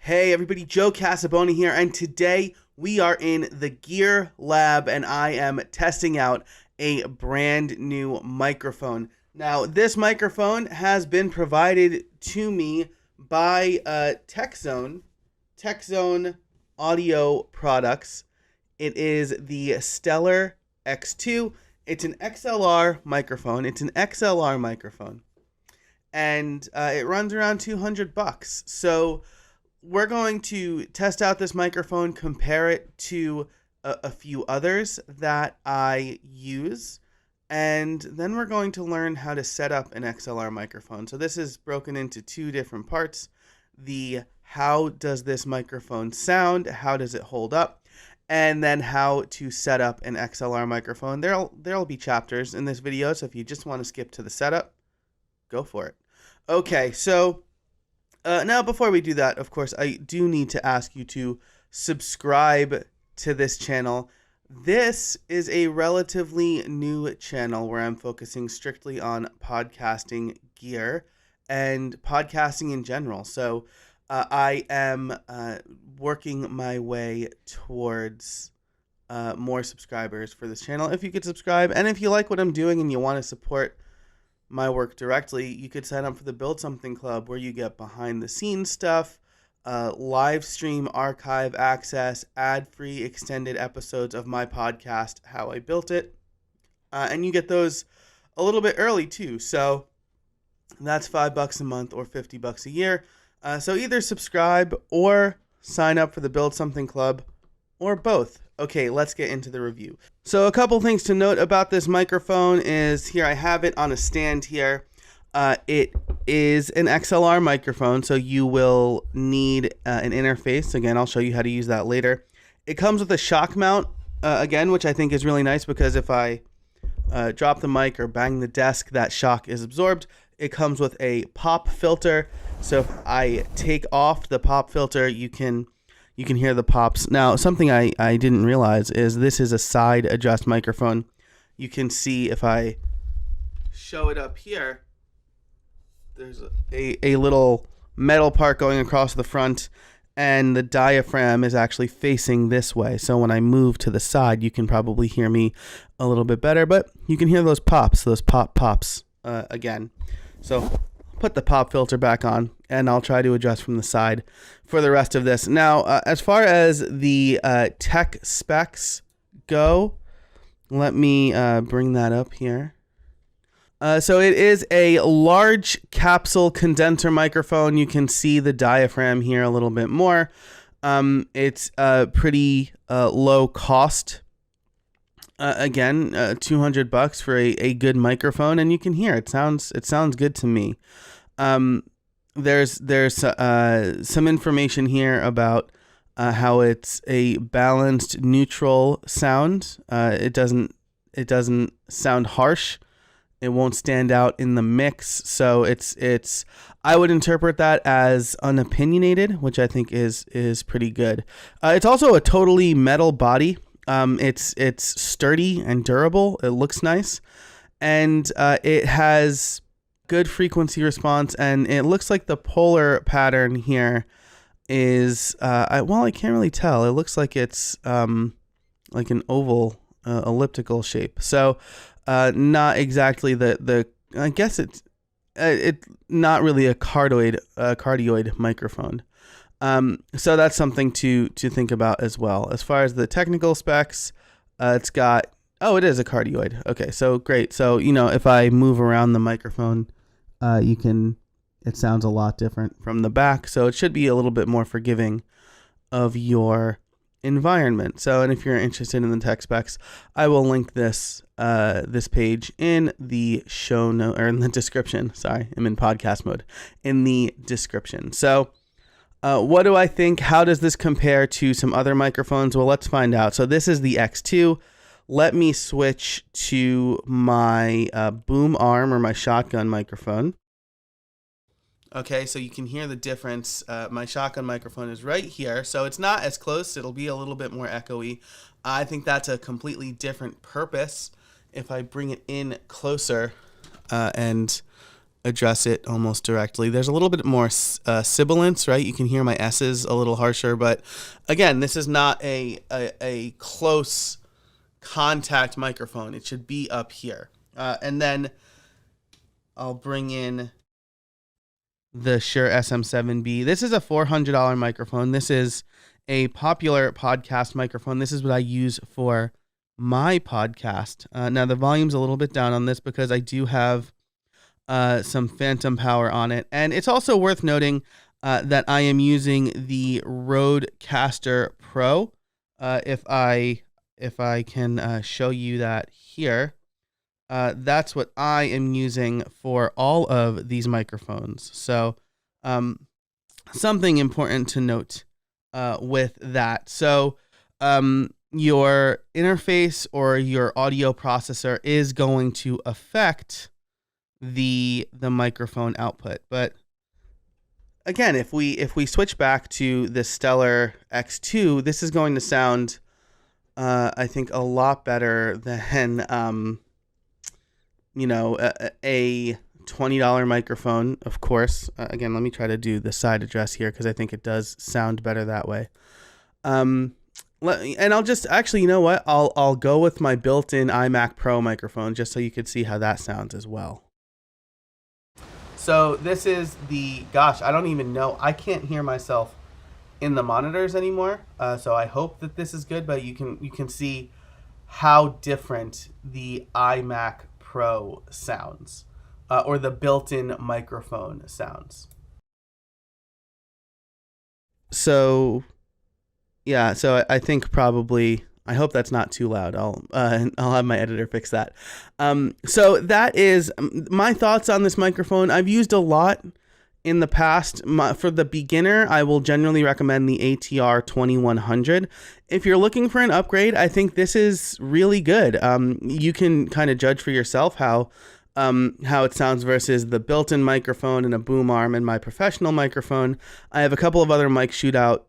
Hey everybody, Joe Casaboni here, and today we are in the Gear Lab and I am testing out a brand new microphone. Now, this microphone has been provided to me by TechZone Audio Products. It is the Stellar X2. It's an XLR microphone. And it runs around $200. So we're going to test out this microphone, compare it to a few others that I use, and then we're going to learn how to set up an XLR microphone. So this is broken into two different parts. The how does this microphone sound, how does it hold up, and then how to set up an XLR microphone. There'll be chapters in this video, so if you just want to skip to the setup, go for it. Okay, so now, before we do that, of course, I do need to ask you to subscribe to this channel. This is a relatively new channel where I'm focusing strictly on podcasting gear and podcasting in general. So I am working my way towards more subscribers for this channel. If you could subscribe, and if you like what I'm doing and you want to support my work directly, you could sign up for the Build Something Club, where you get behind the scenes stuff, live stream archive access, ad-free extended episodes of my podcast, How I Built It, and you get those a little bit early too. So that's $5 a month or $50 a year. So either subscribe or sign up for the Build Something Club, or both. Okay, let's get into the review. So a couple things to note about this microphone is, here I have it on a stand here. It is an XLR microphone, so you will need an interface. Again, I'll show you how to use that later. It comes with a shock mount, again, which I think is really nice because if I drop the mic or bang the desk, that shock is absorbed. It comes with a pop filter, so if I take off the pop filter, you can hear the pops. Now, something I didn't realize is this is a side adjust microphone. You can see if I show it up here, there's a little metal part going across the front, and the diaphragm is actually facing this way. So when I move to the side, you can probably hear me a little bit better, but you can hear those pops, those pops again. So put the pop filter back on, and I'll try to adjust from the side for the rest of this. Now, as far as the tech specs go, let me bring that up here. So it is a large capsule condenser microphone. You can see the diaphragm here a little bit more. It's pretty low cost. Again, $200 for a good microphone, and you can hear it sounds good to me. There's some information here about how it's a balanced neutral sound. It doesn't sound harsh. It won't stand out in the mix. So it's I would interpret that as unopinionated, which I think is pretty good. It's also a totally metal body. It's sturdy and durable. It looks nice, and it has good frequency response, and it looks like the polar pattern here is I can't really tell. It looks like it's like an oval elliptical shape. So not exactly the I guess it's not really a cardioid microphone. So that's something to think about as well. As far as the technical specs, it's got, it is a cardioid. Okay, so great. So, if I move around the microphone, it sounds a lot different from the back. So it should be a little bit more forgiving of your environment. So, and if you're interested in the tech specs, I will link this page in the show note, or in the description. Sorry, I'm in podcast mode. In the description. So, what do I think? How does this compare to some other microphones? Well, let's find out. So this is the X2. Let me switch to my boom arm, or my shotgun microphone. Okay, so you can hear the difference. My shotgun microphone is right here, so it's not as close. It'll be a little bit more echoey. I think that's a completely different purpose. If I bring it in closer and address it almost directly. There's a little bit more sibilance, right? You can hear my S's a little harsher, but again, this is not a close contact microphone. It should be up here. And then I'll bring in the Shure SM7B. This is a $400 microphone. This is a popular podcast microphone. This is what I use for my podcast. Now the volume's a little bit down on this because I do have some phantom power on it. And it's also worth noting that I am using the Rodecaster Pro. If I can show you that here, that's what I am using for all of these microphones. So something important to note with that. So your interface or your audio processor is going to affect the microphone output. But again, if we switch back to the Stellar X2, this is going to sound I think a lot better than a $20 microphone, of course. Again, let me try to do the side address here because I think it does sound better that way. And I'll just actually, you know what? I'll go with my built-in iMac Pro microphone just so you could see how that sounds as well. So this is I don't even know. I can't hear myself in the monitors anymore. So I hope that this is good, but you can see how different the iMac Pro sounds, or the built-in microphone sounds. So yeah, so I think probably, I hope that's not too loud. I'll have my editor fix that. So that is my thoughts on this microphone. I've used a lot in the past. For the beginner, I will generally recommend the ATR 2100. If you're looking for an upgrade, I think this is really good. You can kind of judge for yourself how it sounds versus the built-in microphone and a boom arm and my professional microphone. I have a couple of other mic shootout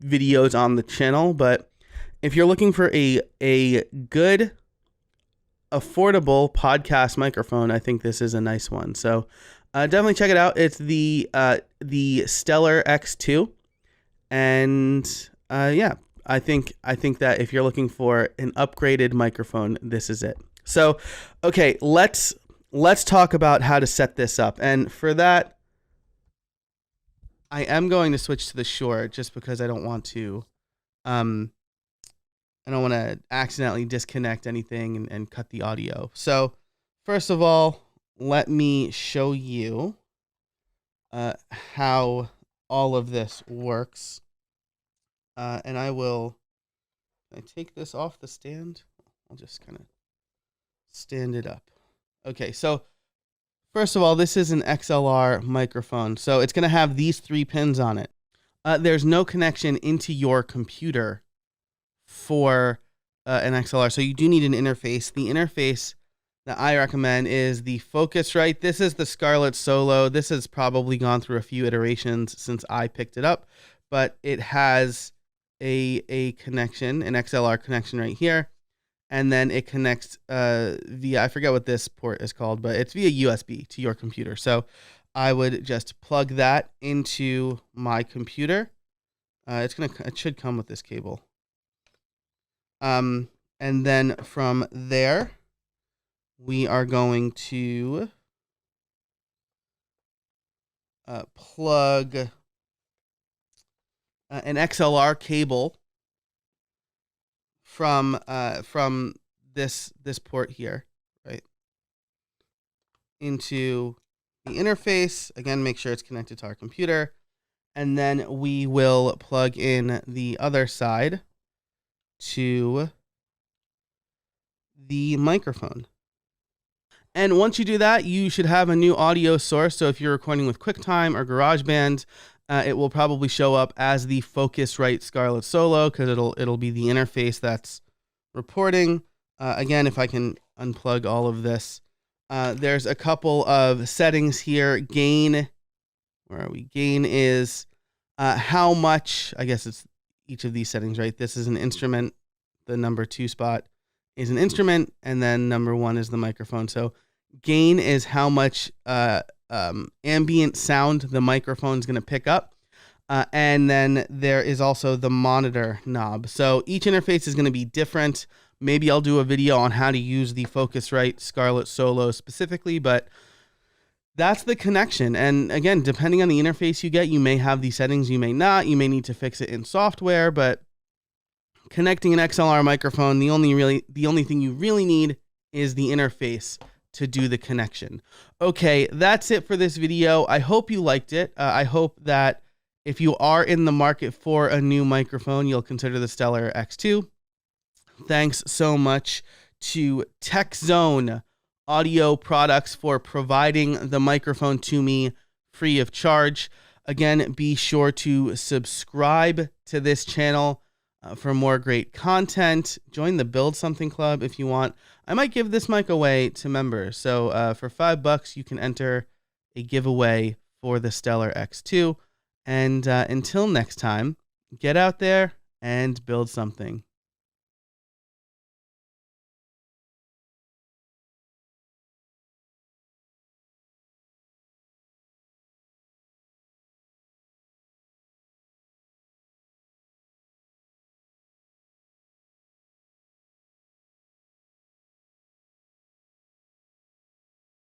videos on the channel, but if you're looking for a good, affordable podcast microphone, I think this is a nice one. So definitely check it out. It's the Stellar X2, and yeah, I think that if you're looking for an upgraded microphone, this is it. So, okay, let's talk about how to set this up, and for that, I am going to switch to the Shure just because I don't want to accidentally disconnect anything and cut the audio. So, first of all, let me show you how all of this works. And I take this off the stand? I'll just kind of stand it up. Okay, so first of all, this is an XLR microphone. So it's going to have these 3 pins on it. There's no connection into your computer for an XLR. So you do need an interface. The interface that I recommend is the Focusrite. This is the Scarlett Solo. This has probably gone through a few iterations since I picked it up, but it has a connection, an XLR connection right here, and then it connects via, I forget what this port is called, but it's via USB to your computer. So I would just plug that into my computer. It should come with this cable. And then from there, we are going to plug an XLR cable from this port here, right, into the interface. Again, make sure it's connected to our computer, and then we will plug in the other side to the microphone. And once you do that, you should have a new audio source. So if you're recording with QuickTime or GarageBand, it will probably show up as the Focusrite Scarlett Solo because it'll be the interface that's reporting. Again, if I can unplug all of this, there's a couple of settings here. Gain, where are we? Gain is how much, I guess it's each of these settings, right? This is an instrument. The number 2 spot is an instrument, and then number 1 is the microphone. So Gain is how much ambient sound the microphone is going to pick up. And then there is also the monitor knob. So each interface is going to be different. Maybe I'll do a video on how to use the Focusrite Scarlett Solo specifically, but that's the connection. And again, depending on the interface you get, you may have these settings, you may not. You may need to fix it in software, but connecting an XLR microphone, the only thing you really need is the interface to do the connection. Okay, that's it for this video. I hope you liked it. I hope that if you are in the market for a new microphone, you'll consider the Stellar X2. Thanks so much to TechZone Audio Products for providing the microphone to me free of charge. Again, be sure to subscribe to this channel for more great content. Join the Build Something Club if you want. I might give this mic away to members. So for $5, you can enter a giveaway for the Stellar X2. And until next time, get out there and build something.